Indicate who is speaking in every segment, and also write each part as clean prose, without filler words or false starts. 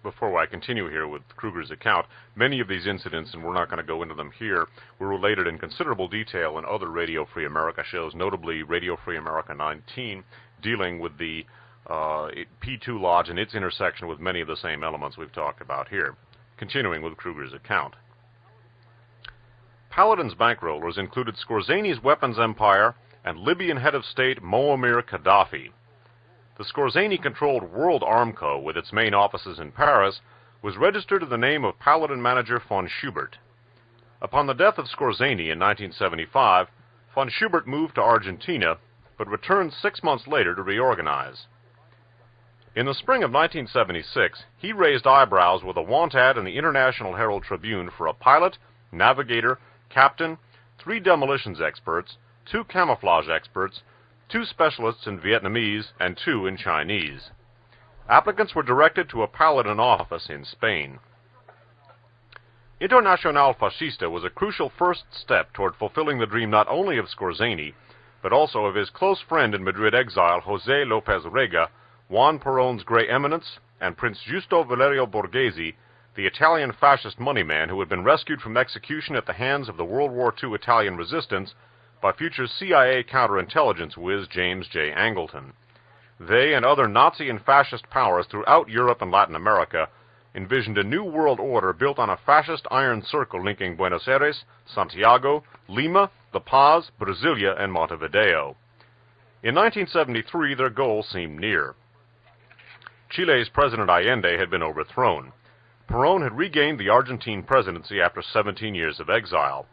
Speaker 1: Before I continue here with Kruger's account, many of these incidents, and we're not going to go into them here, were related in considerable detail in other Radio Free America shows, notably Radio Free America 19, dealing with the P2 Lodge and its intersection with many of the same elements we've talked about here. Continuing with Kruger's account. Paladin's bankrollers included Skorzany's weapons empire and Libyan head of state Muammar Gaddafi. The Skorzany-controlled World Armco, with its main offices in Paris, was registered in the name of Paladin manager von Schubert. Upon the death of Skorzany in 1975, von Schubert moved to Argentina, but returned 6 months later to reorganize. In the spring of 1976, he raised eyebrows with a want ad in the International Herald Tribune for a pilot, navigator, captain, 3 demolitions experts, 2 camouflage experts, 2 specialists in Vietnamese, and 2 in Chinese. Applicants were directed to a Paladin office in Spain. Internacional Fascista was a crucial first step toward fulfilling the dream not only of Skorzany, but also of his close friend in Madrid exile, José López Rega, Juan Perón's Grey Eminence, and Prince Giusto Valerio Borghese, the Italian fascist moneyman who had been rescued from execution at the hands of the World War II Italian resistance by future CIA counterintelligence whiz James J. Angleton. They and other Nazi and fascist powers throughout Europe and Latin America envisioned a new world order built on a fascist iron circle linking Buenos Aires, Santiago, Lima, La Paz, Brasilia, and Montevideo. In 1973, their goal seemed near. Chile's President Allende had been overthrown. Perón had regained the Argentine presidency after 17 years of exile.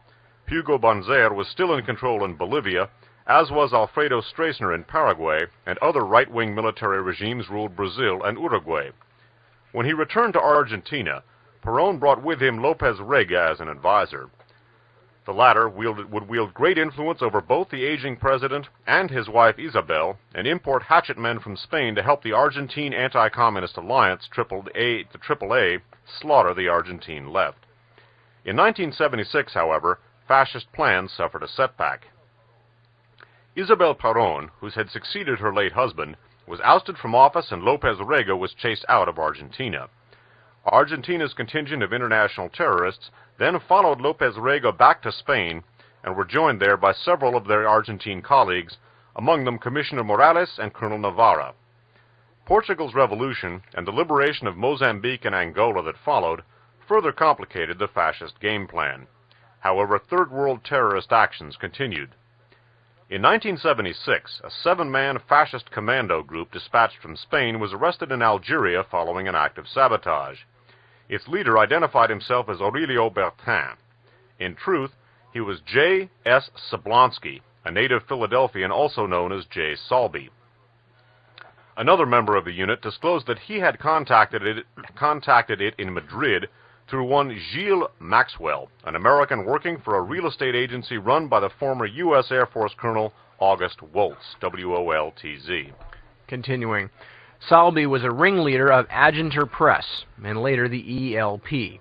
Speaker 1: Hugo Banzer was still in control in Bolivia, as was Alfredo Stroessner in Paraguay, and other right-wing military regimes ruled Brazil and Uruguay. When he returned to Argentina, Perón brought with him López Rega as an advisor. The latter would wield great influence over both the aging president and his wife Isabel, and import hatchet men from Spain to help the Argentine Anti-Communist Alliance, the AAA, slaughter the Argentine left. In 1976, however, fascist plans suffered a setback. Isabel Perón, who had succeeded her late husband, was ousted from office and López Rega was chased out of Argentina. Argentina's contingent of international terrorists then followed López Rega back to Spain and were joined there by several of their Argentine colleagues, among them Commissioner Morales and Colonel Navarra. Portugal's revolution and the liberation of Mozambique and Angola that followed further complicated the fascist game plan. However, Third World terrorist actions continued. In 1976, a 7-man fascist commando group dispatched from Spain was arrested in Algeria following an act of sabotage. Its leader identified himself as Aurelio Bertin. In truth, he was J. S. Sablonsky, a native Philadelphian also known as J. Salby. Another member of the unit disclosed that he had contacted it in Madrid through one Gilles Maxwell, an American working for a real estate agency run by the former U.S. Air Force Colonel August Woltz, W-O-L-T-Z.
Speaker 2: Continuing, Salby was a ringleader of Aginter Press, and later the ELP.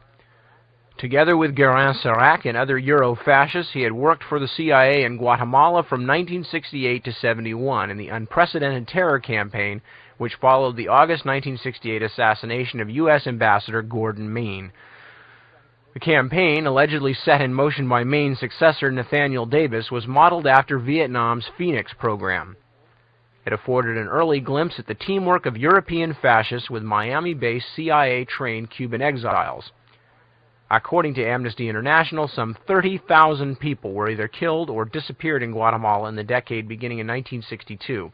Speaker 2: Together with Guérin-Serac and other Euro-fascists, he had worked for the CIA in Guatemala from 1968 to 71 in the unprecedented terror campaign which followed the August 1968 assassination of U.S. Ambassador Gordon Main. The campaign, allegedly set in motion by Main's successor Nathaniel Davis, was modeled after Vietnam's Phoenix program. It afforded an early glimpse at the teamwork of European fascists with Miami-based CIA-trained Cuban exiles. According to Amnesty International, some 30,000 people were either killed or disappeared in Guatemala in the decade beginning in 1962,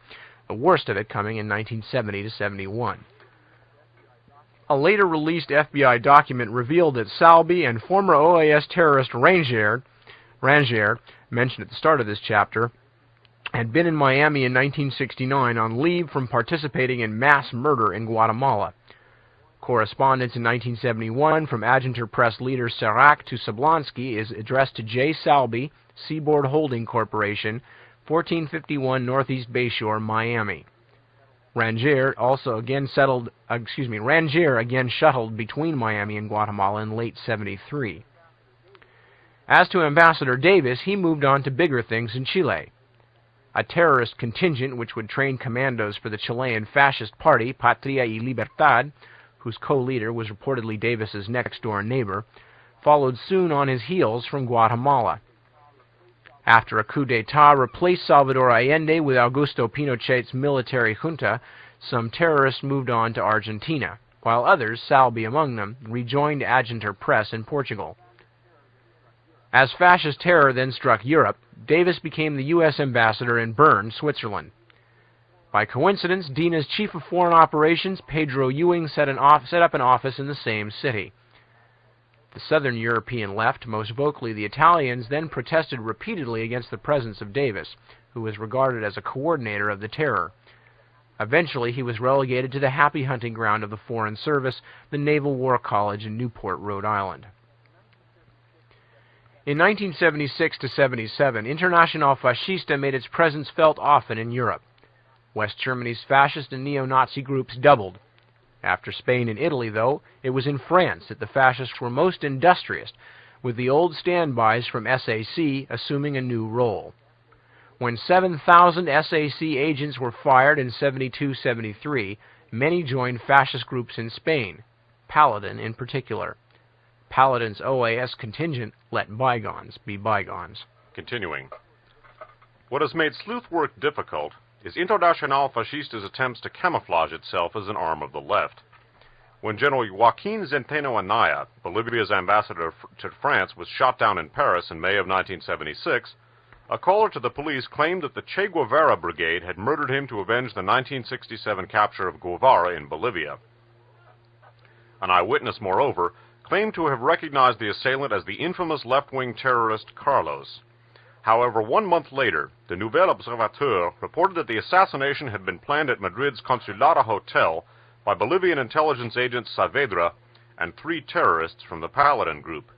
Speaker 2: the worst of it coming in 1970 to 71. A later released FBI document revealed that Salby and former OAS terrorist Ranger, mentioned at the start of this chapter, had been in Miami in 1969 on leave from participating in mass murder in Guatemala. Correspondence in 1971 from Aginter Press leader Serac to Sablonsky is addressed to J. Salby, Seaboard Holding Corporation, 1451 Northeast Bayshore, Miami. Ranger again shuttled between Miami and Guatemala in late 73. As to Ambassador Davis, he moved on to bigger things in Chile. A terrorist contingent which would train commandos for the Chilean fascist party, Patria y Libertad, whose co-leader was reportedly Davis's next-door neighbor, followed soon on his heels from Guatemala. After a coup d'etat replaced Salvador Allende with Augusto Pinochet's military junta, some terrorists moved on to Argentina, while others, Salvi among them, rejoined Adjunta Press in Portugal. As fascist terror then struck Europe, Davis became the U.S. ambassador in Bern, Switzerland. By coincidence, Dina's chief of foreign operations, Pedro Ewing, set up an office in the same city. The southern European left, most vocally the Italians, then protested repeatedly against the presence of Davis, who was regarded as a coordinator of the terror. Eventually, he was relegated to the happy hunting ground of the Foreign Service, the Naval War College in Newport, Rhode Island. In 1976-77, Internacional Fascista made its presence felt often in Europe. West Germany's fascist and neo-Nazi groups doubled. After Spain and Italy, though, it was in France that the fascists were most industrious, with the old standbys from SAC assuming a new role. When 7,000 SAC agents were fired in 72-73, many joined fascist groups in Spain, Paladin in particular. Paladin's OAS contingent let bygones be bygones.
Speaker 1: Continuing. What has made sleuth work difficult is Internacional Fascista's attempts to camouflage itself as an arm of the left. When General Joaquin Centeno Anaya, Bolivia's ambassador to France, was shot down in Paris in May of 1976, a caller to the police claimed that the Che Guevara Brigade had murdered him to avenge the 1967 capture of Guevara in Bolivia. An eyewitness, moreover, claimed to have recognized the assailant as the infamous left-wing terrorist Carlos. However, 1 month later, the Nouvel Observateur reported that the assassination had been planned at Madrid's Consulada Hotel by Bolivian intelligence agent Saavedra and 3 terrorists from the Paladin group.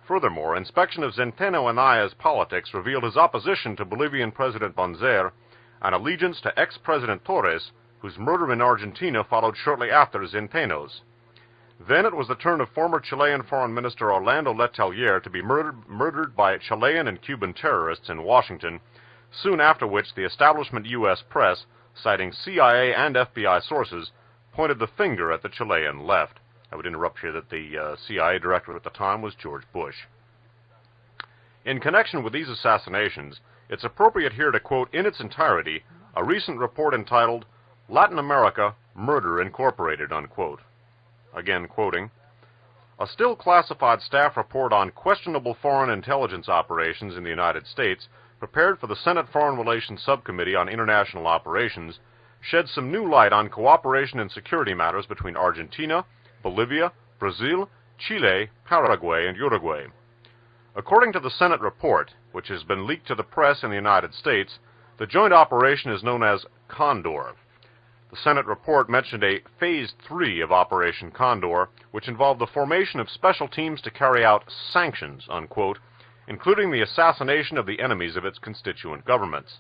Speaker 1: Furthermore, inspection of Centeno Anaya's politics revealed his opposition to Bolivian President Banzer and allegiance to ex-President Torres, whose murder in Argentina followed shortly after Centeno's. Then it was the turn of former Chilean Foreign Minister Orlando Letelier to be murdered by Chilean and Cuban terrorists in Washington, soon after which the establishment U.S. press, citing CIA and FBI sources, pointed the finger at the Chilean left. I would interrupt here that the CIA director at the time was George Bush. In connection with these assassinations, it's appropriate here to quote in its entirety a recent report entitled Latin America, Murder Incorporated, unquote. Again quoting, a still classified staff report on questionable foreign intelligence operations in the United States, prepared for the Senate Foreign Relations Subcommittee on International Operations, sheds some new light on cooperation in security matters between Argentina, Bolivia, Brazil, Chile, Paraguay, and Uruguay. According to the Senate report, which has been leaked to the press in the United States, the joint operation is known as Condor. The Senate report mentioned a Phase 3 of Operation Condor, which involved the formation of special teams to carry out sanctions, unquote, including the assassination of the enemies of its constituent governments.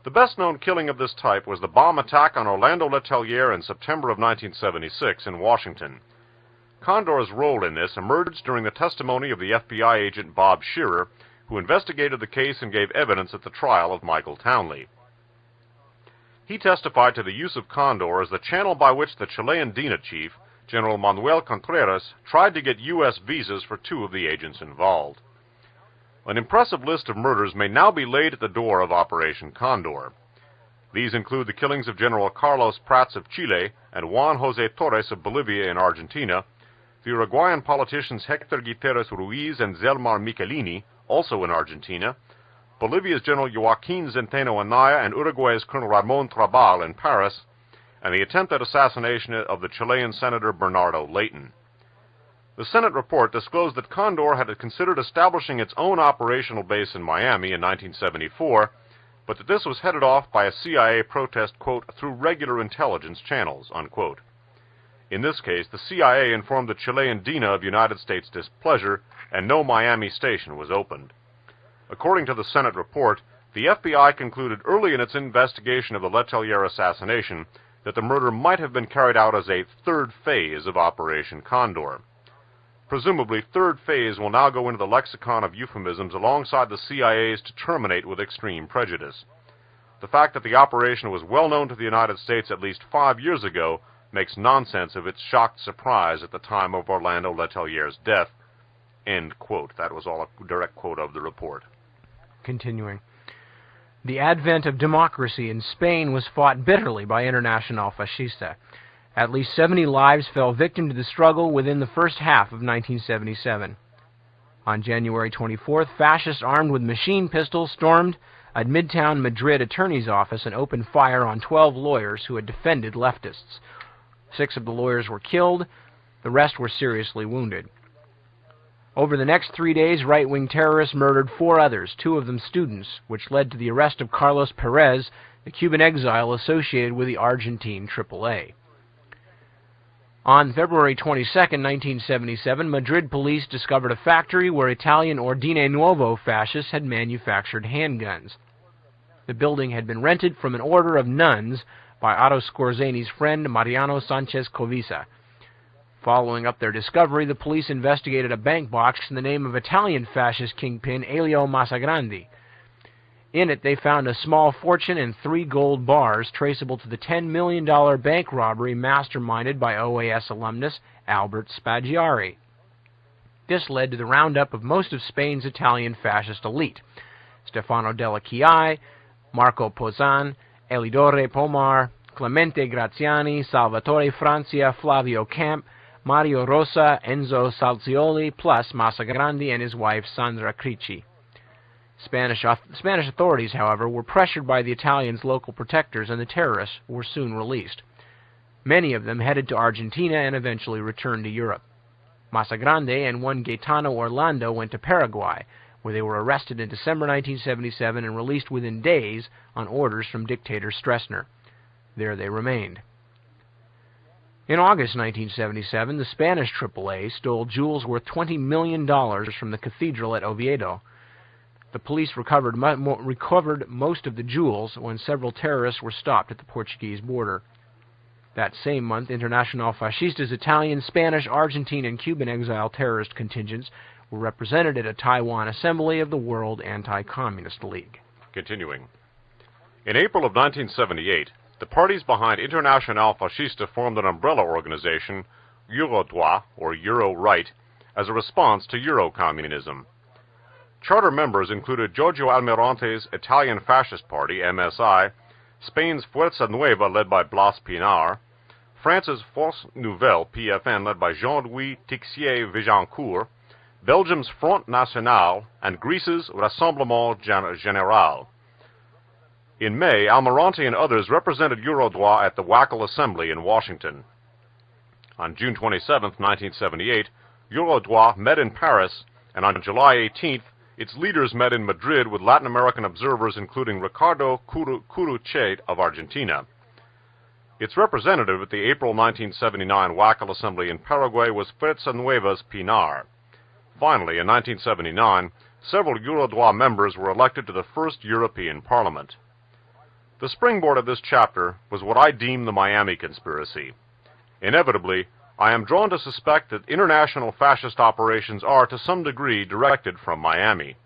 Speaker 1: The best-known killing of this type was the bomb attack on Orlando Letelier in September of 1976 in Washington. Condor's role in this emerged during the testimony of the FBI agent Bob Shearer, who investigated the case and gave evidence at the trial of Michael Townley. He testified to the use of Condor as the channel by which the Chilean DINA chief, General Manuel Contreras, tried to get U.S. visas for 2 of the agents involved. An impressive list of murders may now be laid at the door of Operation Condor. These include the killings of General Carlos Prats of Chile and Juan José Torres of Bolivia in Argentina, the Uruguayan politicians Héctor Guiterres Ruiz and Zelmar Michelini, also in Argentina, Bolivia's General Joaquin Centeno Anaya and Uruguay's Colonel Ramón Trabal in Paris, and the attempted assassination of the Chilean Senator Bernardo Leighton. The Senate report disclosed that Condor had considered establishing its own operational base in Miami in 1974, but that this was headed off by a CIA protest, quote, through regular intelligence channels, unquote. In this case, the CIA informed the Chilean DINA of United States displeasure, and no Miami station was opened. According to the Senate report, the FBI concluded early in its investigation of the Letelier assassination that the murder might have been carried out as a 3rd phase of Operation Condor. Presumably, 3rd phase will now go into the lexicon of euphemisms alongside the CIA's to terminate with extreme prejudice. The fact that the operation was well known to the United States at least 5 years ago makes nonsense of its shocked surprise at the time of Orlando Letelier's death." End quote. That was all a direct quote of the report.
Speaker 2: Continuing. The advent of democracy in Spain was fought bitterly by Internacional Fascista. At least 70 lives fell victim to the struggle within the first half of 1977. On January 24th, fascists armed with machine pistols stormed a Midtown Madrid attorney's office and opened fire on 12 lawyers who had defended leftists. 6 of the lawyers were killed. The rest were seriously wounded. Over the next 3 days, right-wing terrorists murdered 4 others, 2 of them students, which led to the arrest of Carlos Perez, the Cuban exile associated with the Argentine AAA. On February 22, 1977, Madrid police discovered a factory where Italian Ordine Nuovo fascists had manufactured handguns. The building had been rented from an order of nuns by Otto Skorzény's friend Mariano Sanchez Covisa. Following up their discovery, the police investigated a bank box in the name of Italian fascist kingpin Elio Massagrandi. In it, they found a small fortune and 3 gold bars traceable to the $10 million bank robbery masterminded by OAS alumnus Albert Spaggiari. This led to the roundup of most of Spain's Italian fascist elite: Stefano Della Chiai, Marco Pozzan, Elidore Pomar, Clemente Graziani, Salvatore Francia, Flavio Camp, Mario Rosa, Enzo Salzioli, plus Massagrandi and his wife Sandra Cricci. Spanish authorities, however, were pressured by the Italians' local protectors, and the terrorists were soon released. Many of them headed to Argentina and eventually returned to Europe. Massagrande and one Gaetano Orlando went to Paraguay, where they were arrested in December 1977 and released within days on orders from dictator Stroessner. There they remained. In August 1977, the Spanish AAA stole jewels worth $20 million from the cathedral at Oviedo. The police recovered most of the jewels when several terrorists were stopped at the Portuguese border. That same month, Internacional Fascista's Italian, Spanish, Argentine, and Cuban exile terrorist contingents were represented at a Taiwan assembly of the World Anti-Communist League.
Speaker 1: Continuing. In April of 1978, the parties behind Internacional Fascista formed an umbrella organization, Eurodroit, or Euro-Right, as a response to Euro-communism. Charter members included Giorgio Almirante's Italian Fascist Party, MSI, Spain's Fuerza Nueva, led by Blas Pinar, France's Force Nouvelle, PFN, led by Jean-Louis Tixier-Vigancourt, Belgium's Front National, and Greece's Rassemblement Général. In May, Almirante and others represented Eurodroit at the Wackle Assembly in Washington. On June 27, 1978, Eurodroit met in Paris, and on July 18th, its leaders met in Madrid with Latin American observers including Ricardo Curuchet of Argentina. Its representative at the April 1979 Wackle Assembly in Paraguay was Fuerza Nueva's Pinar. Finally, in 1979, several Eurodroit members were elected to the first European Parliament. The springboard of this chapter was what I deem the Miami conspiracy. Inevitably, I am drawn to suspect that international fascist operations are, to some degree, directed from Miami.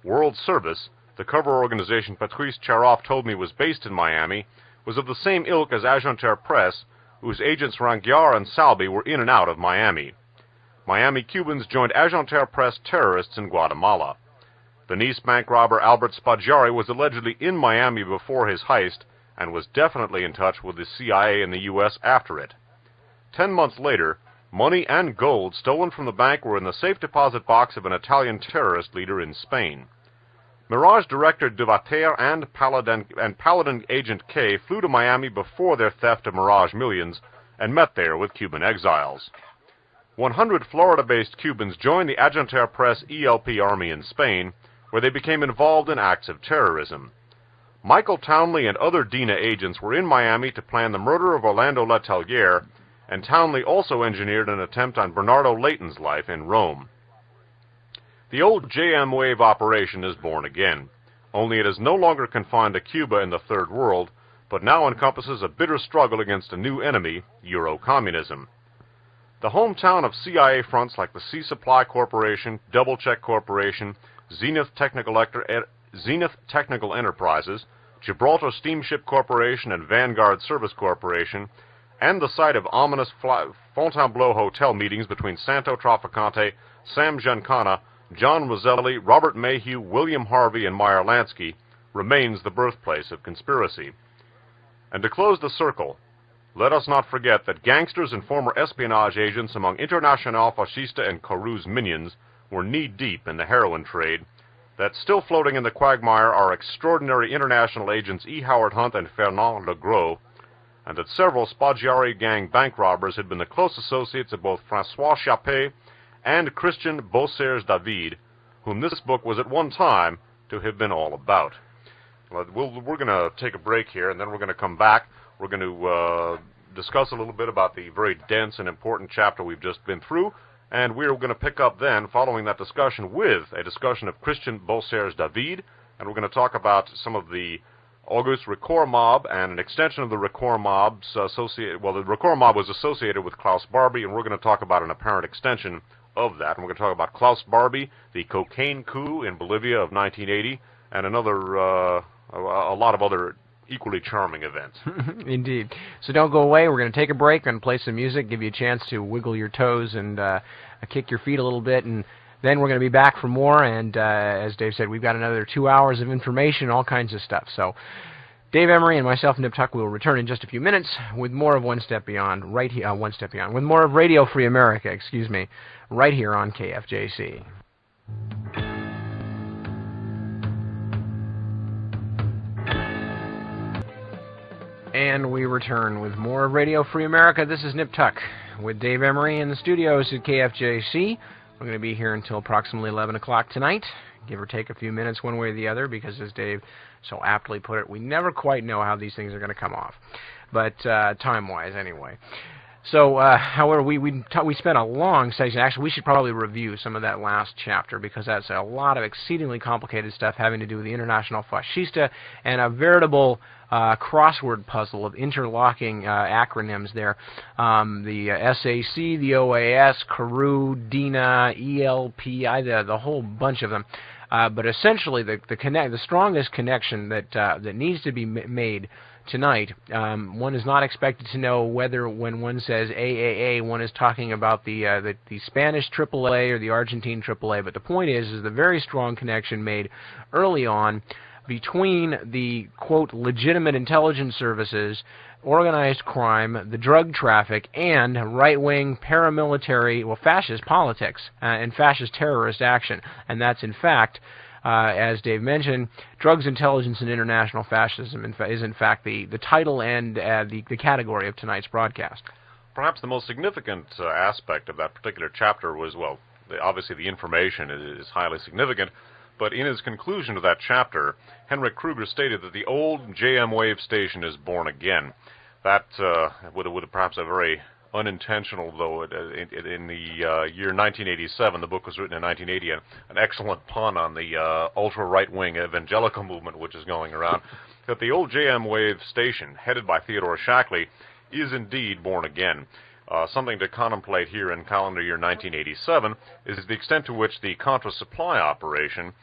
Speaker 1: World Service, the cover organization Patrice Charoff told me was based in Miami, was of the same ilk as Agenter Press, whose agents Rangiar and Salbi were in and out of Miami. Miami Cubans joined Agenter Press terrorists in Guatemala. The Nice bank robber Albert Spaggiari was allegedly in Miami before his heist and was definitely in touch with the CIA and the U.S. after it. 10 months later, money and gold stolen from the bank were in the safe deposit box of an Italian terrorist leader in Spain. Mirage director Duvater and Paladin agent K flew to Miami before their theft of Mirage millions and met there with Cuban exiles. 100 Florida-based Cubans joined the Agenter Press ELP army in Spain, where they became involved in acts of terrorism. Michael Townley and other DINA agents were in Miami to plan the murder of Orlando Letelier, and Townley also engineered an attempt on Bernardo Leighton's life in Rome. The old JM Wave operation is born again, only it is no longer confined to Cuba and the Third World, but now encompasses a bitter struggle against a new enemy, Euro-communism. The hometown of CIA fronts like the Sea Supply Corporation, Double Check Corporation, Zenith Technical Enterprises, Gibraltar Steamship Corporation, and Vanguard Service Corporation and the site of ominous Fontainebleau Hotel meetings between Santo Trafficante, Sam Giancana, John Roselli, Robert Mayhew, William Harvey, and Meyer Lansky, remains the birthplace of conspiracy. And to close the circle, let us not forget that gangsters and former espionage agents among Internacional, Fascista, and Carou's minions were knee-deep in the heroin trade, that still floating in the quagmire are extraordinary international agents E. Howard Hunt and Fernand Legros, and that several Spaggiari gang bank robbers had been the close associates of both François Chappé and Christian Beausers David, whom this book was at one time to have been all about. We're going to take a break here, and then we're going to come back. We're going to discuss a little bit about the very dense and important chapter we've just been through, and we're going to pick up then, following that discussion, with a discussion of Christian Beausers David, and we're going to talk about some of the Auguste Ricoeur mob and an extension of the Ricoeur mobs associated. Well, the Ricoeur mob was associated with Klaus Barbie, and we're going to talk about an apparent extension of that. And we're going to talk about Klaus Barbie, the cocaine coup in Bolivia of 1980, and a lot of other equally charming events.
Speaker 2: Indeed. So don't go away. We're going to take a break and play some music, give you a chance to wiggle your toes and kick your feet a little bit, and then we're going to be back for more. And as Dave said, we've got another 2 hours of information, all kinds of stuff. So Dave Emery and myself, Nip Tuck, will return in just a few minutes with more of One Step Beyond, right here. One Step Beyond, with more of Radio Free America, excuse me, right here on KFJC. And we return with more of Radio Free America. This is Nip Tuck with Dave Emery in the studios at KFJC. We're going to be here until approximately 11 o'clock tonight, give or take a few minutes one way or the other, because as Dave so aptly put it, we never quite know how these things are going to come off, but time-wise anyway. So, however, we spent a long section. Actually, we should probably review some of that last chapter, because that's a lot of exceedingly complicated stuff having to do with the International Fascista and a veritable crossword puzzle of interlocking acronyms there. The SAC, the OAS, Carew, DINA, ELP, the whole bunch of them. But essentially, the strongest connection that needs to be made tonight, one is not expected to know whether, when one says AAA, one is talking about the Spanish AAA or the Argentine AAA. But the point is the very strong connection made early on between the, quote, legitimate intelligence services, organized crime, the drug traffic, and right-wing paramilitary, well, fascist politics and fascist terrorist action. And that's, in fact, as Dave mentioned, drugs, intelligence, and international fascism is, in fact, the title and the category of tonight's broadcast.
Speaker 1: Perhaps the most significant aspect of that particular chapter was, well, obviously the information is highly significant, but in his conclusion to that chapter, Henrik Kruger stated that the old JM wave station is born again. That, with perhaps a very unintentional, though, in the year 1987, the book was written in 1980, an excellent pun on the ultra-right-wing evangelical movement which is going around, that the old JM wave station, headed by Theodore Shackley, is indeed born again. Something to contemplate here in calendar year 1987 is the extent to which the Contra supply operation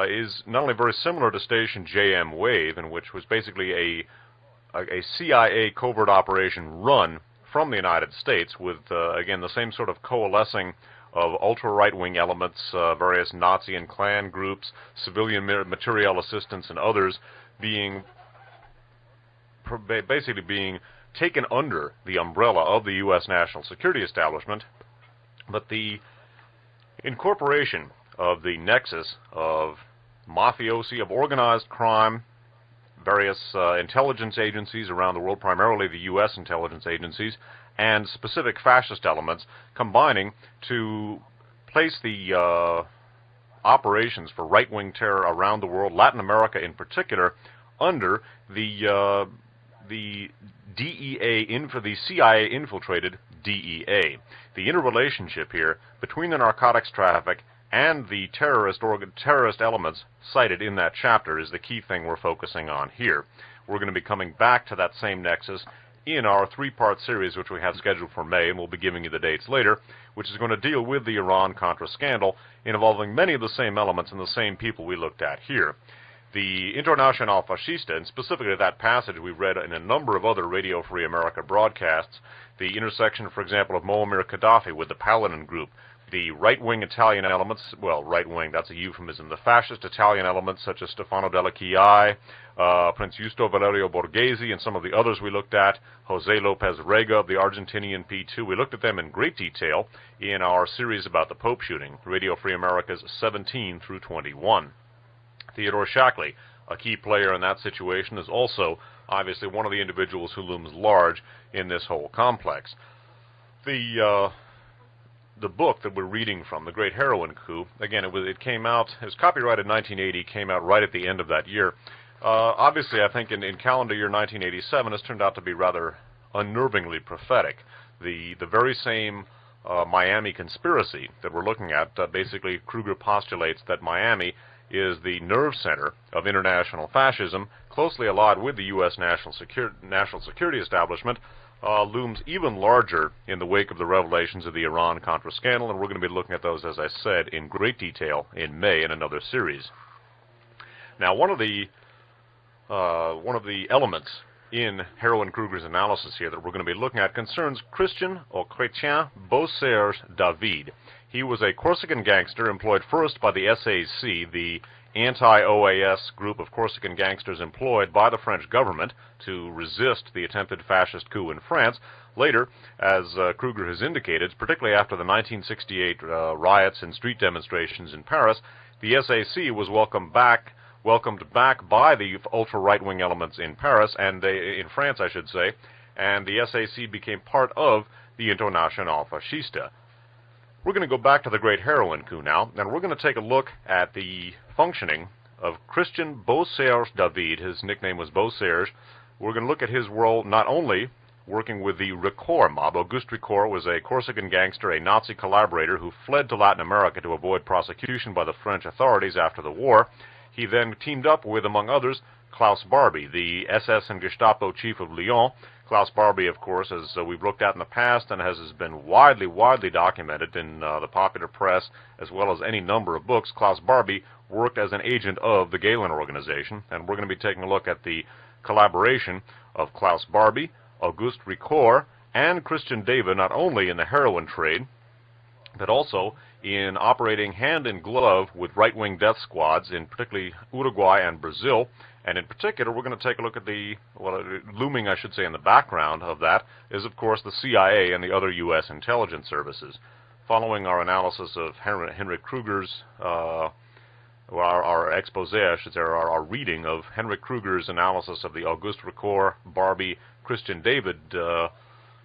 Speaker 1: is not only very similar to station JM Wave, in which was basically a CIA covert operation run from the United States with, again, the same sort of coalescing of ultra-right-wing elements, various Nazi and Klan groups, civilian materiel assistance, and others basically being taken under the umbrella of the U.S. national security establishment. But the incorporation of the nexus of mafiosi, of organized crime, various intelligence agencies around the world, primarily the U.S. intelligence agencies, and specific fascist elements, combining to place the operations for right-wing terror around the world, Latin America in particular, under the DEA, for the CIA-infiltrated DEA. The interrelationship here between the narcotics traffic and the terrorist elements cited in that chapter is the key thing we're focusing on here. We're going to be coming back to that same nexus in our three-part series, which we have scheduled for May, and we'll be giving you the dates later, which is going to deal with the Iran-Contra scandal, involving many of the same elements and the same people we looked at here. The Internacional Fascista, and specifically that passage we read in a number of other Radio Free America broadcasts, the intersection, for example, of Muammar Gaddafi with the Paladin group, the right-wing Italian elements, well, right-wing, that's a euphemism, the fascist Italian elements such as Stefano Della Chiai, Prince Justo Valerio Borghese, and some of the others we looked at, Jose Lopez Rega of the Argentinian P2. We looked at them in great detail in our series about the Pope shooting, Radio Free America's 17 through 21. Theodore Shackley, a key player in that situation, is also obviously one of the individuals who looms large in this whole complex. The book that we're reading from, The Great Heroin Coup, again, it came out, it was copyrighted in 1980, came out right at the end of that year. Obviously, I think in calendar year 1987, this turned out to be rather unnervingly prophetic. The very same Miami conspiracy that we're looking at, basically Kruger postulates that Miami is the nerve center of international fascism, closely allied with the U.S. national security establishment, looms even larger in the wake of the revelations of the Iran-Contra scandal, and we're going to be looking at those, as I said, in great detail in May in another series. Now, one of the elements in Heroin Kruger's analysis here that we're going to be looking at concerns Christian or Chrétien Beauserge David. He was a Corsican gangster employed first by the SAC, the anti-OAS group of Corsican gangsters employed by the French government to resist the attempted fascist coup in France. Later, as Kruger has indicated, particularly after the 1968 riots and street demonstrations in Paris, the SAC was welcomed back by the ultra-right-wing elements in Paris, and in France, I should say, and the SAC became part of the Internacional Fascista. We're going to go back to the Great Heroin Coup now, and we're going to take a look at the functioning of Christian Beauserge David. His nickname was Beauserge. We're going to look at his role not only working with the Ricoeur mob. Auguste Ricoeur was a Corsican gangster, a Nazi collaborator who fled to Latin America to avoid prosecution by the French authorities after the war. He then teamed up with, among others, Klaus Barbie, the SS and Gestapo chief of Lyon. Klaus Barbie, of course, as we've looked at in the past and has been widely documented in the popular press as well as any number of books, Klaus Barbie worked as an agent of the Galen organization, and we're going to be taking a look at the collaboration of Klaus Barbie, Auguste Ricoeur, and Christian David, not only in the heroin trade, but also in operating hand-in-glove with right-wing death squads in particularly Uruguay and Brazil. And in particular, we're going to take a look at looming, I should say, in the background of that is, of course, the CIA and the other U.S. intelligence services. Following our analysis of Henrik Kruger's, our expose, I should say, our reading of Henrik Kruger's analysis of the Auguste Ricoeur, Barbie, Christian David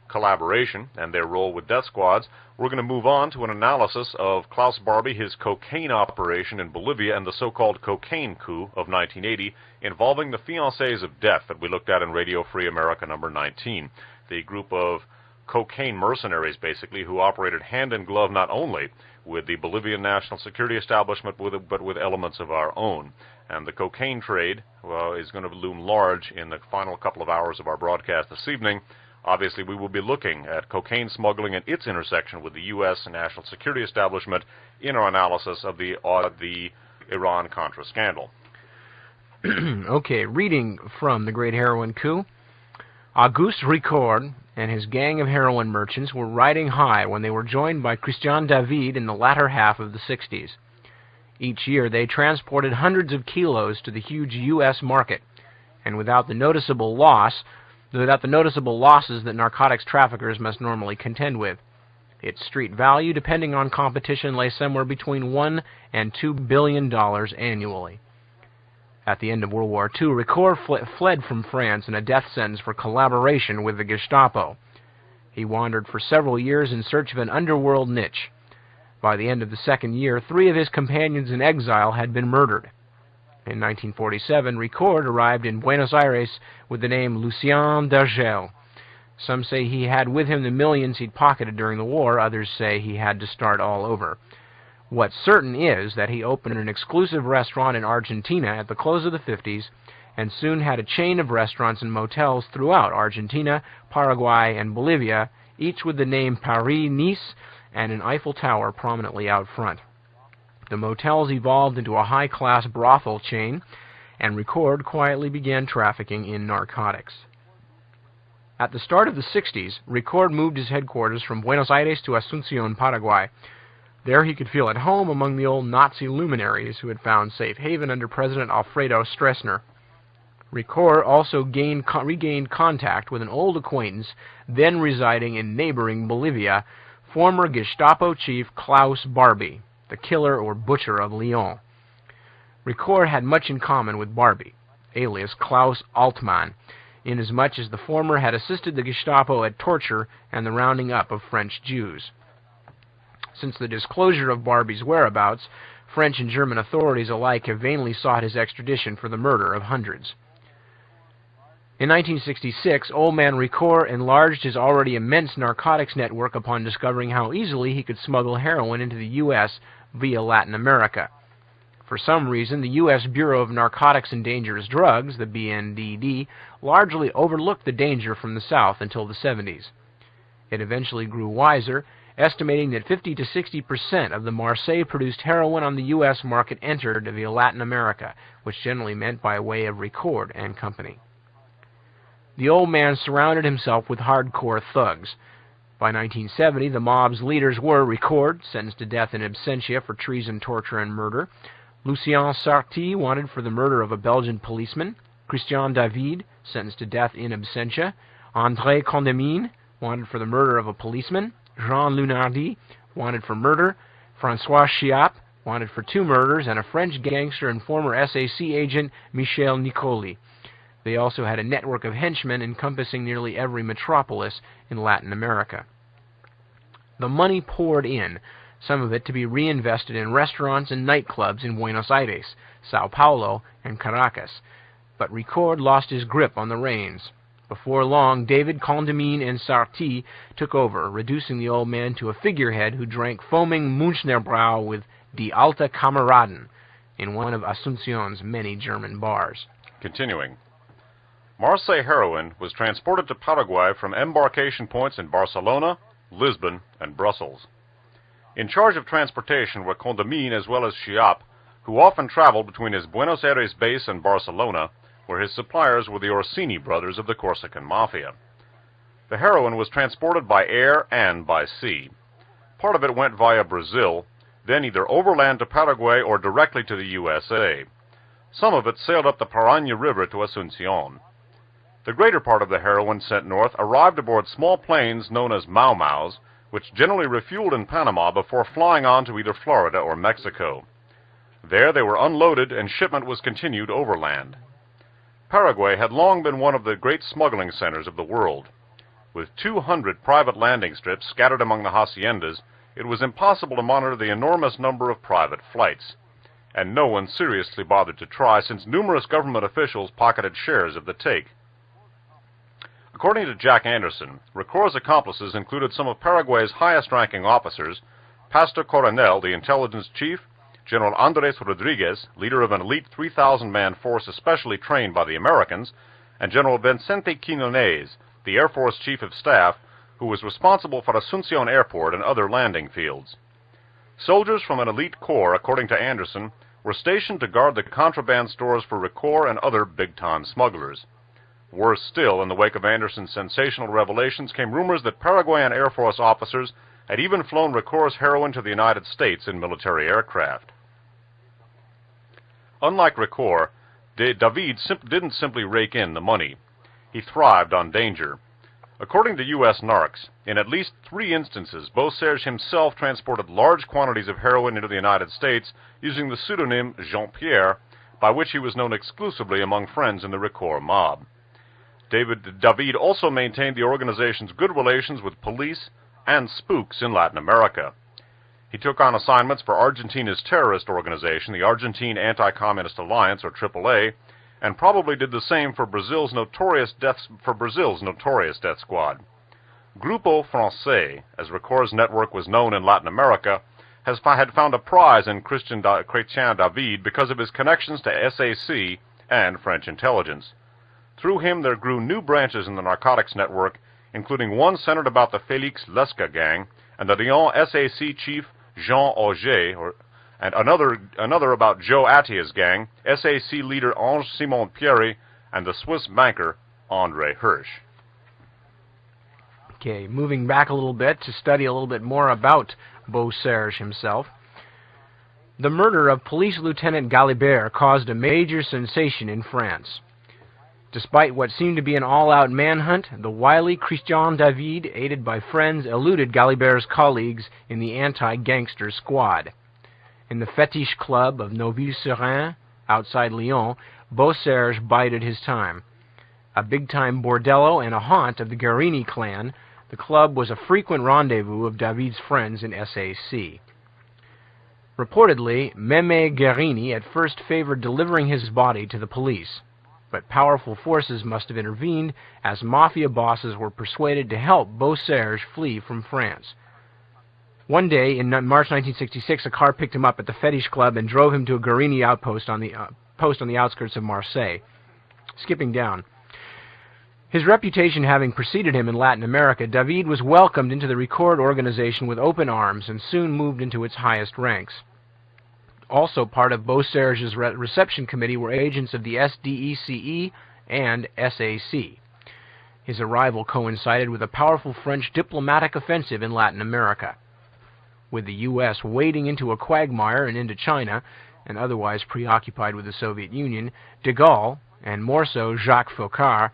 Speaker 1: collaboration and their role with death squads, we're going to move on to an analysis of Klaus Barbie, his cocaine operation in Bolivia, and the so-called cocaine coup of 1980 involving the Fiancés of Death that we looked at in Radio Free America number 19. The group of cocaine mercenaries, basically, who operated hand-in-glove not only with the Bolivian national security establishment, but with elements of our own. And the cocaine trade is going to loom large in the final couple of hours of our broadcast this evening. Obviously, we will be looking at cocaine smuggling and its intersection with the U.S. national security establishment in our analysis of the Iran-Contra scandal.
Speaker 2: Okay, reading from The Great Heroin Coup. Auguste Ricoeur and his gang of heroin merchants were riding high when they were joined by Christian David in the latter half of the 60s. Each year, they transported hundreds of kilos to the huge U.S. market, and without the noticeable losses that narcotics traffickers must normally contend with. Its street value, depending on competition, lay somewhere between $1 and $2 billion annually. At the end of World War II, Ricoeur fled from France in a death sentence for collaboration with the Gestapo. He wandered for several years in search of an underworld niche. By the end of the second year, 3 of his companions in exile had been murdered. In 1947, Ricoeur arrived in Buenos Aires with the name Lucien d'Argel. Some say he had with him the millions he'd pocketed during the war. Others say he had to start all over. What's certain is that he opened an exclusive restaurant in Argentina at the close of the 50s and soon had a chain of restaurants and motels throughout Argentina, Paraguay, and Bolivia, each with the name Paris-Nice and an Eiffel Tower prominently out front. The motels evolved into a high-class brothel chain, and Ricord quietly began trafficking in narcotics. At the start of the 60s, Ricord moved his headquarters from Buenos Aires to Asunción, Paraguay. There he could feel at home among the old Nazi luminaries who had found safe haven under President Alfredo Stroessner. Ricord also regained contact with an old acquaintance then residing in neighboring Bolivia, former Gestapo chief Klaus Barbie, the killer or butcher of Lyon. Ricord had much in common with Barbie, alias Klaus Altmann, inasmuch as the former had assisted the Gestapo at torture and the rounding up of French Jews. Since the disclosure of Barbie's whereabouts, French and German authorities alike have vainly sought his extradition for the murder of hundreds. In 1966, old man Ricord enlarged his already immense narcotics network upon discovering how easily he could smuggle heroin into the U.S. via Latin America. For some reason, the U.S. Bureau of Narcotics and Dangerous Drugs, the BNDD, largely overlooked the danger from the South until the 70s. It eventually grew wiser, estimating that 50 to 60% of the Marseille-produced heroin on the U.S. market entered via Latin America, which generally meant by way of Ricord and Company. The old man surrounded himself with hardcore thugs. By 1970, the mob's leaders were Ricord, sentenced to death in absentia for treason, torture, and murder; Lucien Sarti, wanted for the murder of a Belgian policeman; Christian David, sentenced to death in absentia; André Condamine, wanted for the murder of a policeman; Jean Lunardi, wanted for murder; François Chiappe, wanted for 2 murders; and a French gangster and former SAC agent, Michel Nicoli. They also had a network of henchmen encompassing nearly every metropolis in Latin America. The money poured in, some of it to be reinvested in restaurants and nightclubs in Buenos Aires, Sao Paulo, and Caracas. But Ricord lost his grip on the reins. Before long, David Condamine and Sarti took over, reducing the old man to a figurehead who drank foaming Münchnerbrau with Die Alte Kameraden in one of Asunción's many German bars.
Speaker 1: Continuing. Marseille heroin was transported to Paraguay from embarkation points in Barcelona, Lisbon, and Brussels. In charge of transportation were Condamine as well as Chiappe, who often traveled between his Buenos Aires base and Barcelona, where his suppliers were the Orsini brothers of the Corsican Mafia. The heroin was transported by air and by sea. Part of it went via Brazil, then either overland to Paraguay or directly to the USA. Some of it sailed up the Paraná River to Asunción. The greater part of the heroin sent north arrived aboard small planes known as Mau-Maus, which generally refueled in Panama before flying on to either Florida or Mexico. There they were unloaded and shipment was continued overland. Paraguay had long been one of the great smuggling centers of the world. With 200 private landing strips scattered among the haciendas, it was impossible to monitor the enormous number of private flights, and no one seriously bothered to try since numerous government officials pocketed shares of the take. According to Jack Anderson, Ricord's accomplices included some of Paraguay's highest-ranking officers, Pastor Coronel, the intelligence chief, General Andrés Rodriguez, leader of an elite 3,000-man force especially trained by the Americans, and General Vicente Quinones, the Air Force Chief of Staff, who was responsible for Asunción Airport and other landing fields. Soldiers from an elite corps, according to Anderson, were stationed to guard the contraband stores for Ricord and other big-time smugglers. Worse still, in the wake of Anderson's sensational revelations came rumors that Paraguayan Air Force officers had even flown Ricord's heroin to the United States in military aircraft. Unlike Ricord, David didn't simply rake in the money. He thrived on danger. According to U.S. narcs, in at least 3 instances, Beauserge himself transported large quantities of heroin into the United States using the pseudonym Jean-Pierre, by which he was known exclusively among friends in the Ricord mob. David also maintained the organization's good relations with police and spooks in Latin America. He took on assignments for Argentina's terrorist organization, the Argentine Anti-Communist Alliance, or AAA, and probably did the same for Brazil's notorious death squad. Grupo Francais, as Ricord's network was known in Latin America, had found a prize in Christian David because of his connections to SAC and French intelligence. Through him there grew new branches in the narcotics network, including one centered about the Félix Lesca gang and the Lyon SAC chief Jean Auger, and another about Joe Attia's gang, SAC leader Ange Simon Pierre, and the Swiss banker André Hirsch.
Speaker 2: Okay, moving back a little bit to study a little bit more about Beauserge himself. The murder of Police Lieutenant Galibert caused a major sensation in France. Despite what seemed to be an all-out manhunt, the wily Christian David, aided by friends, eluded Galibert's colleagues in the anti-gangster squad. In the fetish club of Neuville-sur-Rhin, outside Lyon, Beauserge bided his time. A big-time bordello and a haunt of the Guérini clan, the club was a frequent rendezvous of David's friends in SAC. Reportedly, Meme Guérini at first favored delivering his body to the police, but powerful forces must have intervened as mafia bosses were persuaded to help Beauserge flee from France. One day, in March 1966, a car picked him up at the fetish club and drove him to a Guérini outpost on the outskirts of Marseille. Skipping down. His reputation having preceded him in Latin America, David was welcomed into the Record organization with open arms and soon moved into its highest ranks. Also part of Beauserge's reception committee were agents of the SDECE and SAC. His arrival coincided with a powerful French diplomatic offensive in Latin America. With the U.S. wading into a quagmire in Indochina, and otherwise preoccupied with the Soviet Union, de Gaulle, and more so Jacques Foccart,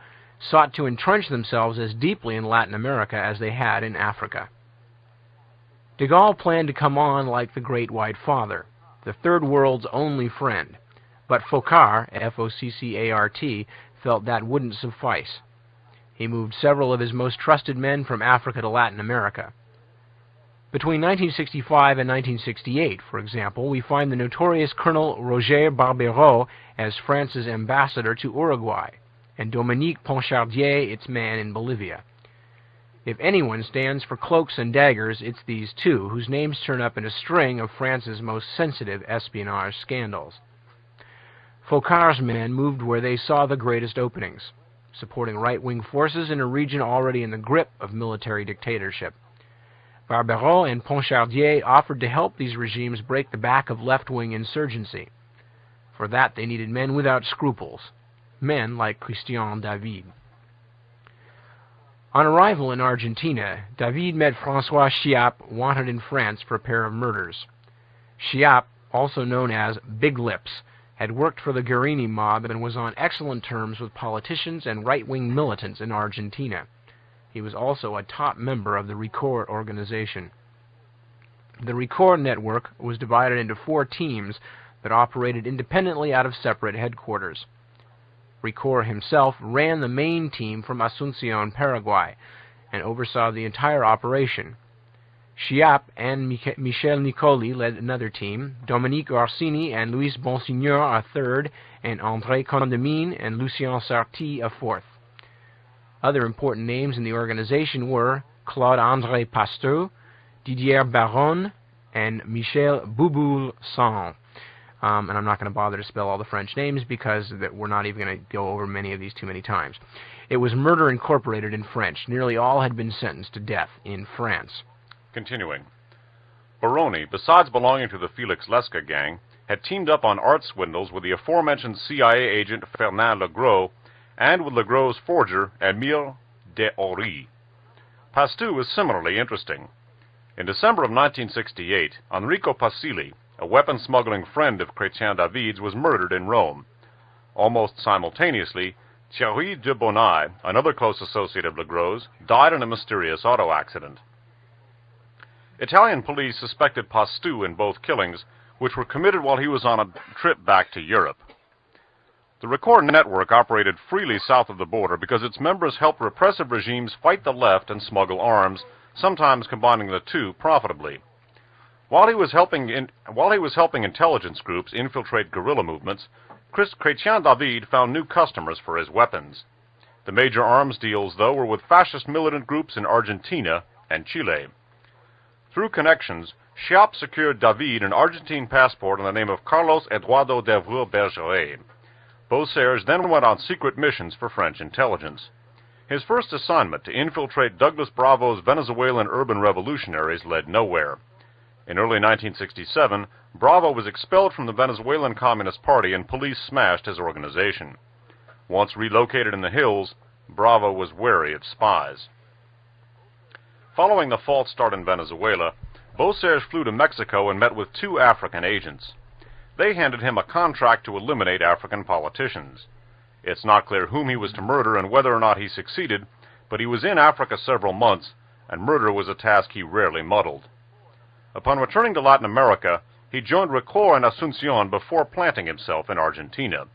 Speaker 2: sought to entrench themselves as deeply in Latin America as they had in Africa. De Gaulle planned to come on like the Great White Father, the Third World's only friend, but Foccart, F-O-C-C-A-R-T, felt that wouldn't suffice. He moved several of his most trusted men from Africa to Latin America. Between 1965 and 1968, for example, we find the notorious Colonel Roger Barbereau as France's ambassador to Uruguay, and Dominique Ponchardier its man in Bolivia. If anyone stands for cloaks and daggers, it's these two, whose names turn up in a string of France's most sensitive espionage scandals. Foccart's men moved where they saw the greatest openings, supporting right-wing forces in a region already in the grip of military dictatorship. Barbereau and Ponchardier offered to help these regimes break the back of left-wing insurgency. For that they needed men without scruples, men like Christian David. On arrival in Argentina, David met François Chiappe, wanted in France for a pair of murders. Chiappe, also known as Big Lips, had worked for the Guérini mob and was on excellent terms with politicians and right-wing militants in Argentina. He was also a top member of the Record organization. The Record network was divided into 4 teams that operated independently out of separate headquarters. Record himself ran the main team from Asunción, Paraguay, and oversaw the entire operation. Chiappe and Michel Nicoli led another team, Dominique Orsini and Louis Bonsignor a third, and André Condamine and Lucien Sarti a fourth. Other important names in the organization were Claude-André Pasteur, Didier Baron, and Michel Bouboul-Sang. And I'm not going to bother to spell all the French names because we're not even going to go over many of these too many times. It was Murder Incorporated in French. Nearly all had been sentenced to death in France.
Speaker 1: Continuing. Baroni, besides belonging to the Felix Lesca gang, had teamed up on art swindles with the aforementioned CIA agent Fernand Legros and with Legros' forger Émile de Horry. Pasteur was similarly interesting. In December of 1968, Enrico Pasili, a weapon-smuggling friend of Chrétien David's, was murdered in Rome. Almost simultaneously, Thierry de Bonnet, another close associate of Legros, died in a mysterious auto accident. Italian police suspected Pasteur in both killings, which were committed while he was on a trip back to Europe. The Record network operated freely south of the border because its members helped repressive regimes fight the left and smuggle arms, sometimes combining the two profitably. While he was helping intelligence groups infiltrate guerrilla movements, Chrétien David found new customers for his weapons. The major arms deals, though, were with fascist militant groups in Argentina and Chile. Through connections, Chiappe secured David an Argentine passport in the name of Carlos Eduardo d'Evreux Bergeret. Beauserge then went on secret missions for French intelligence. His first assignment, to infiltrate Douglas Bravo's Venezuelan urban revolutionaries, led nowhere. In early 1967, Bravo was expelled from the Venezuelan Communist Party and police smashed his organization. Once relocated in the hills, Bravo was wary of spies. Following the false start in Venezuela, Beauserge flew to Mexico and met with 2 African agents. They handed him a contract to eliminate African politicians. It's not clear whom he was to murder and whether or not he succeeded, but he was in Africa several months, and murder was a task he rarely muddled. Upon returning to Latin America, he joined Recor in Asunción before planting himself in Argentina.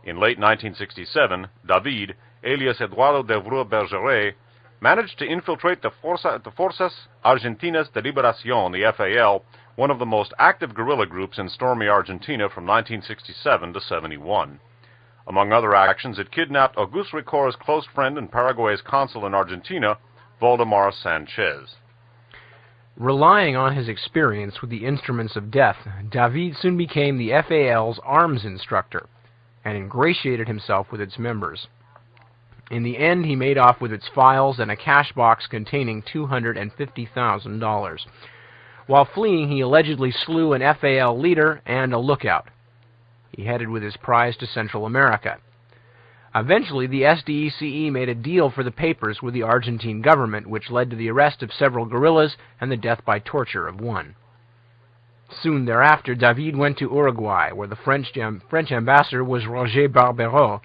Speaker 1: In late 1967, David, alias Eduardo de Bergeret, managed to infiltrate the Fuerzas Argentinas de Liberación, the FAL, one of the most active guerrilla groups in stormy Argentina from 1967 to 71. Among other actions, it kidnapped Auguste Recor's close friend and Paraguay's consul in Argentina, Valdemar Sanchez.
Speaker 2: Relying on his experience with the instruments of death, David soon became the FAL's arms instructor and ingratiated himself with its members. In the end, he made off with its files and a cash box containing $250,000. While fleeing, he allegedly slew an FAL leader and a lookout. He headed with his prize to Central America. Eventually, the SDECE made a deal for the papers with the Argentine government, which led to the arrest of several guerrillas and the death by torture of one. Soon thereafter, David went to Uruguay, where the French ambassador was Roger Barbereau,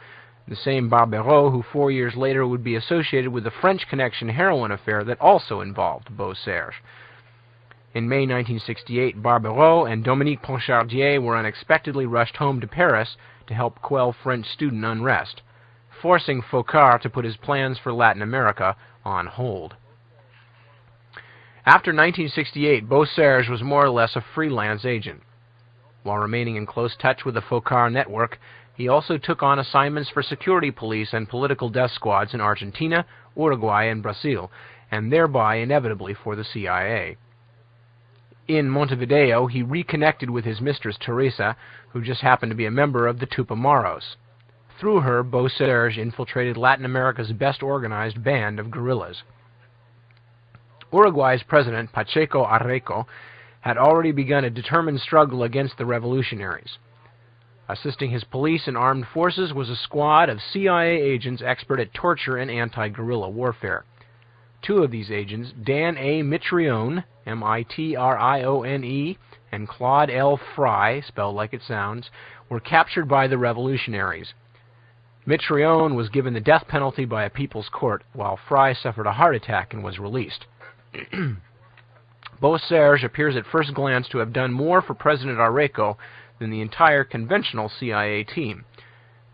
Speaker 2: the same Barbereau who 4 years later would be associated with the French Connection heroin affair that also involved Beauserge. In May 1968, Barbereau and Dominique Ponchardier were unexpectedly rushed home to Paris to help quell French student unrest, forcing Focard to put his plans for Latin America on hold. After 1968, Beauserge was more or less a freelance agent. While remaining in close touch with the Focard network, he also took on assignments for security police and political death squads in Argentina, Uruguay, and Brazil, and thereby inevitably for the CIA. In Montevideo, he reconnected with his mistress Teresa, who just happened to be a member of the Tupamaros. Through her, Beauserge infiltrated Latin America's best organized band of guerrillas. Uruguay's president, Pacheco Areco, had already begun a determined struggle against the revolutionaries. Assisting his police and armed forces was a squad of CIA agents expert at torture and anti-guerrilla warfare. 2 of these agents, Dan A. Mitrione, M-I-T-R-I-O-N-E, and Claude L. Fry, spelled like it sounds, were captured by the revolutionaries. Mitrione was given the death penalty by a people's court, while Fry suffered a heart attack and was released. Beauserge appears at first glance to have done more for President Areco than the entire conventional CIA team,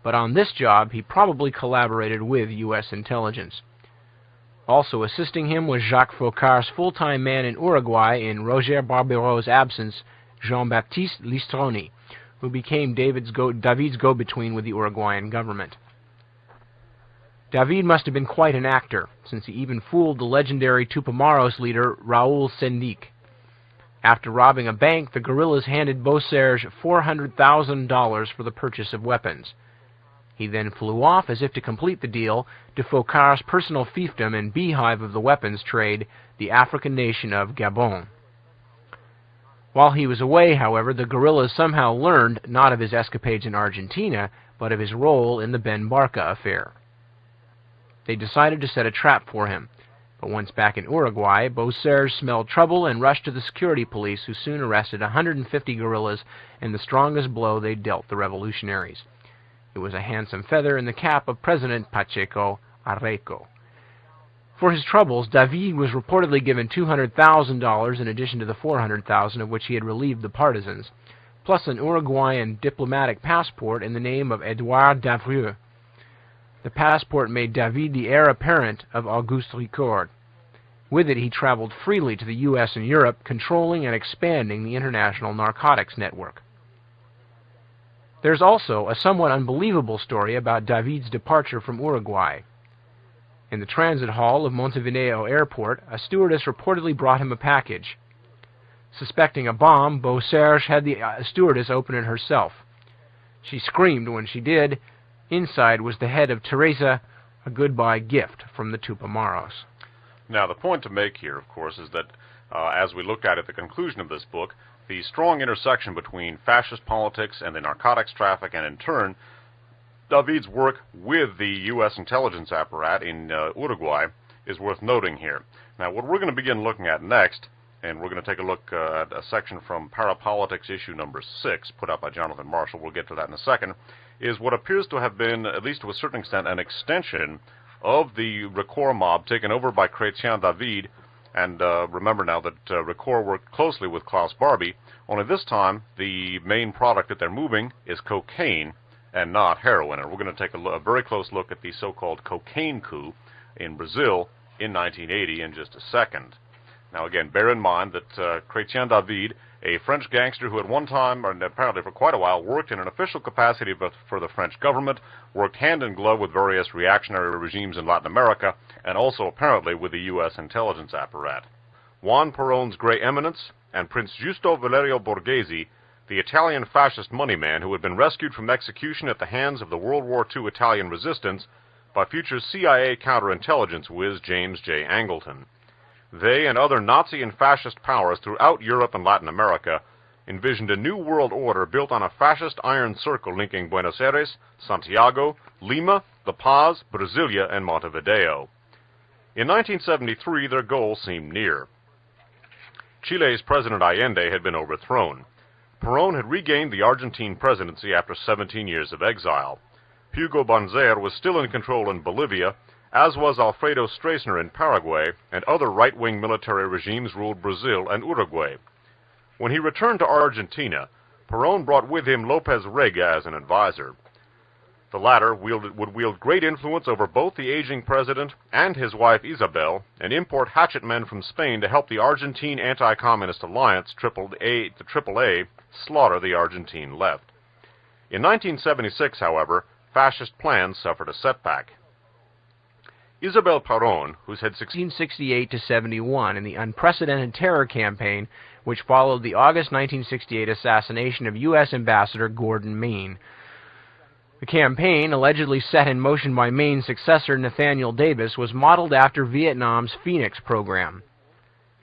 Speaker 2: but on this job he probably collaborated with U.S. intelligence. Also assisting him was Jacques Focard's full-time man in Uruguay in Roger Barbereau's absence, Jean-Baptiste Listroni, who became David's go-between with the Uruguayan government. David must have been quite an actor, since he even fooled the legendary Tupamaros leader Raúl Sendic. After robbing a bank, the guerrillas handed Beauserge $400,000 for the purchase of weapons. He then flew off, as if to complete the deal, to Focard's personal fiefdom and beehive of the weapons trade, the African nation of Gabon. While he was away, however, the guerrillas somehow learned not of his escapades in Argentina, but of his role in the Ben Barca affair. They decided to set a trap for him, but once back in Uruguay, Beauserge smelled trouble and rushed to the security police, who soon arrested 150 guerrillas in the strongest blow they dealt the revolutionaries. It was a handsome feather in the cap of President Pacheco Areco. For his troubles, David was reportedly given $200,000 in addition to the $400,000 of which he had relieved the partisans, plus an Uruguayan diplomatic passport in the name of Edouard Davrieux. The passport made David the heir apparent of Auguste Record. With it, he traveled freely to the U.S. and Europe, controlling and expanding the international narcotics network. There's also a somewhat unbelievable story about David's departure from Uruguay. In the transit hall of Montevideo Airport, a stewardess reportedly brought him a package. Suspecting a bomb, Beauserge had the stewardess open it herself. She screamed when she did. Inside was the head of Teresa, a goodbye gift from the Tupamaros.
Speaker 1: Now, the point to make here, of course, is that as we looked at the conclusion of this book, the strong intersection between fascist politics and the narcotics traffic, and in turn, David's work with the U.S. intelligence apparatus in Uruguay is worth noting here. Now, what we're going to begin looking at next, and we're going to take a look at a section from Parapolitics issue number 6, put out by Jonathan Marshall, we'll get to that in a second, is what appears to have been, at least to a certain extent, an extension of the Record mob taken over by Chrétien David. And remember now that Record worked closely with Klaus Barbie, only this time the main product that they're moving is cocaine and not heroin. And we're going to take a very close look at the so-called cocaine coup in Brazil in 1980 in just a second. Now again, bear in mind that Chrétien David, a French gangster who at one time, and apparently for quite a while, worked in an official capacity for the French government, worked hand in glove with various reactionary regimes in Latin America, and also apparently with the U.S. intelligence apparatus. Juan Perón's Grey Eminence and Prince Giusto Valerio Borghese, the Italian fascist moneyman who had been rescued from execution at the hands of the World War II Italian resistance by future CIA counterintelligence whiz James J. Angleton. They and other Nazi and fascist powers throughout Europe and Latin America envisioned a new world order built on a fascist iron circle linking Buenos Aires, Santiago, Lima, La Paz, Brasilia, and Montevideo. In 1973, their goal seemed near. Chile's President Allende had been overthrown. Perón had regained the Argentine presidency after 17 years of exile. Hugo Banzer was still in control in Bolivia, as was Alfredo Stroessner in Paraguay, and other right-wing military regimes ruled Brazil and Uruguay. When he returned to Argentina, Perón brought with him López Rega as an advisor. The latter would wield great influence over both the aging president and his wife Isabel, and import hatchet men from Spain to help the Argentine Anti-Communist Alliance, the AAA, slaughter the Argentine left. In 1976, however, fascist plans suffered a setback. Isabel Perón, who's had
Speaker 2: 1968 to 71 in the unprecedented terror campaign which followed the August 1968 assassination of U.S. Ambassador Gordon Main. The campaign, allegedly set in motion by Main's successor Nathaniel Davis, was modeled after Vietnam's Phoenix program.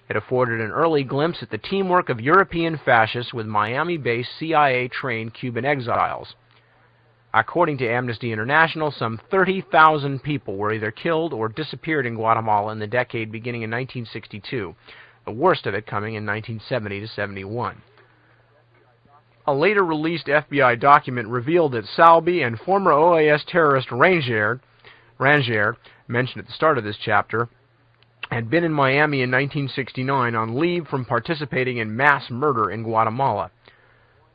Speaker 2: It afforded an early glimpse at the teamwork of European fascists with Miami-based CIA-trained Cuban exiles. According to Amnesty International, some 30,000 people were either killed or disappeared in Guatemala in the decade beginning in 1962, the worst of it coming in 1970 to 71. A later released FBI document revealed that Salby and former OAS terrorist Ranger, mentioned at the start of this chapter, had been in Miami in 1969 on leave from participating in mass murder in Guatemala.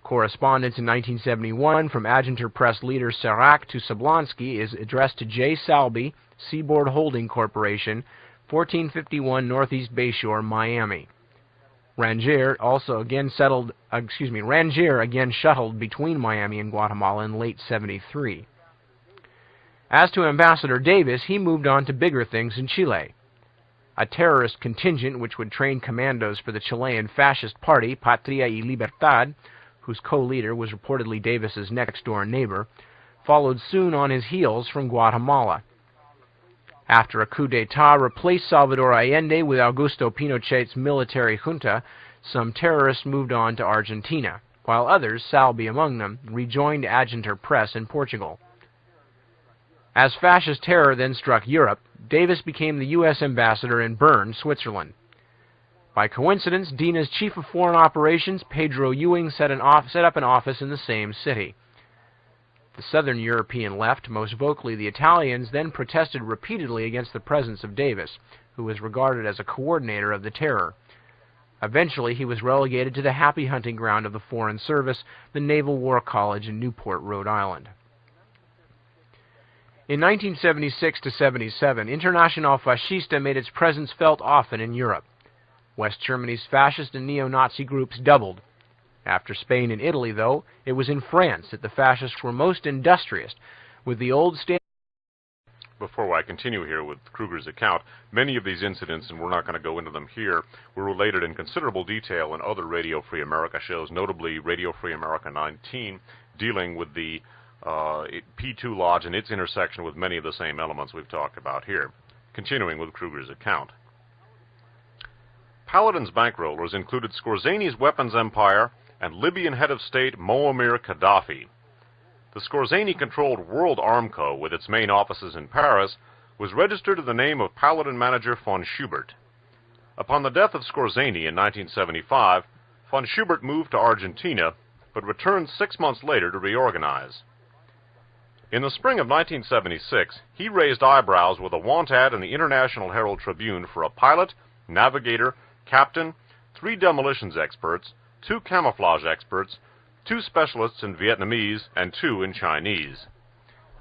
Speaker 2: Correspondence in 1971 from Adjuntor Press leader Serac to Sablonsky is addressed to J. Salby, Seaboard Holding Corporation, 1451 Northeast Bayshore, Miami. Ranger again shuttled between Miami and Guatemala in late 73. As to Ambassador Davis, he moved on to bigger things in Chile. A terrorist contingent which would train commandos for the Chilean fascist party, Patria y Libertad, whose co-leader was reportedly Davis's next-door neighbor, followed soon on his heels from Guatemala. After a coup d'etat replaced Salvador Allende with Augusto Pinochet's military junta, some terrorists moved on to Argentina, while others, Salby among them, rejoined Adjuntor Press in Portugal. As fascist terror then struck Europe, Davis became the U.S. ambassador in Bern, Switzerland. By coincidence, Dina's chief of foreign operations, Pedro Ewing, set up an office in the same city. The southern European left, most vocally the Italians, then protested repeatedly against the presence of Davis, who was regarded as a coordinator of the terror. Eventually, he was relegated to the happy hunting ground of the Foreign Service, the Naval War College in Newport, Rhode Island. In 1976 to 77, Internacional Fascista made its presence felt often in Europe. West Germany's fascist and neo-Nazi groups doubled. After Spain and Italy, though, it was in France that the fascists were most industrious, with the old state.
Speaker 1: Before I continue here with Kruger's account, many of these incidents, and we're not going to go into them here, were related in considerable detail in other Radio Free America shows, notably Radio Free America 19, dealing with the P2 Lodge and its intersection with many of the same elements we've talked about here. Continuing with Kruger's account. Paladin's bankrollers included Skorzany's weapons empire and Libyan head of state Muammar Gaddafi. The Skorzany-controlled World Armco, with its main offices in Paris, was registered in the name of Paladin manager von Schubert. Upon the death of Skorzany in 1975, von Schubert moved to Argentina, but returned 6 months later to reorganize. In the spring of 1976, he raised eyebrows with a want ad in the International Herald Tribune for a pilot, navigator, captain, 3 demolitions experts, 2 camouflage experts, 2 specialists in Vietnamese, and 2 in Chinese.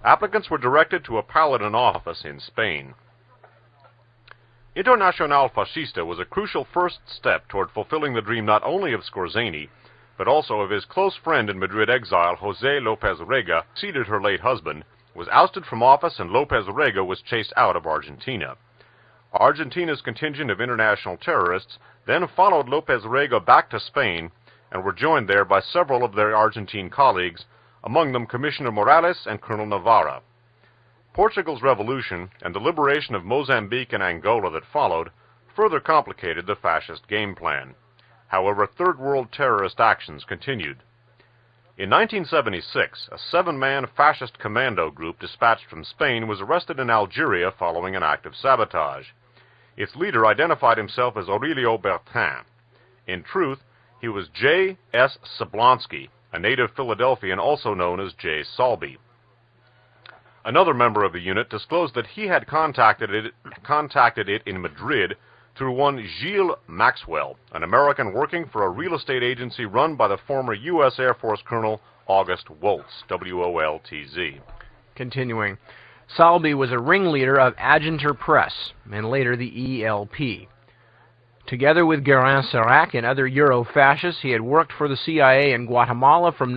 Speaker 1: Applicants were directed to a Paladin office in Spain. Internacional Fascista was a crucial first step toward fulfilling the dream not only of Skorzany, but also of his close friend in Madrid exile, José López Rega, who succeeded her late husband, was ousted from office, and López Rega was chased out of Argentina. Argentina's contingent of international terrorists then followed López Rega back to Spain and were joined there by several of their Argentine colleagues, among them Commissioner Morales and Colonel Navarra. Portugal's revolution and the liberation of Mozambique and Angola that followed further complicated the fascist game plan. However, Third World terrorist actions continued. In 1976, a 7-man fascist commando group dispatched from Spain was arrested in Algeria following an act of sabotage. Its leader identified himself as Aurelio Bertin. In truth, he was J. S. Sablonsky, a native Philadelphian also known as J. Salby. Another member of the unit disclosed that he had contacted it in Madrid through one Gilles Maxwell, an American working for a real estate agency run by the former U.S. Air Force Colonel August Woltz, W-O-L-T-Z.
Speaker 2: Continuing, Salby was a ringleader of Agenter Press, and later the ELP. Together with Guérin Serac and other Euro-fascists, he had worked for the CIA in Guatemala from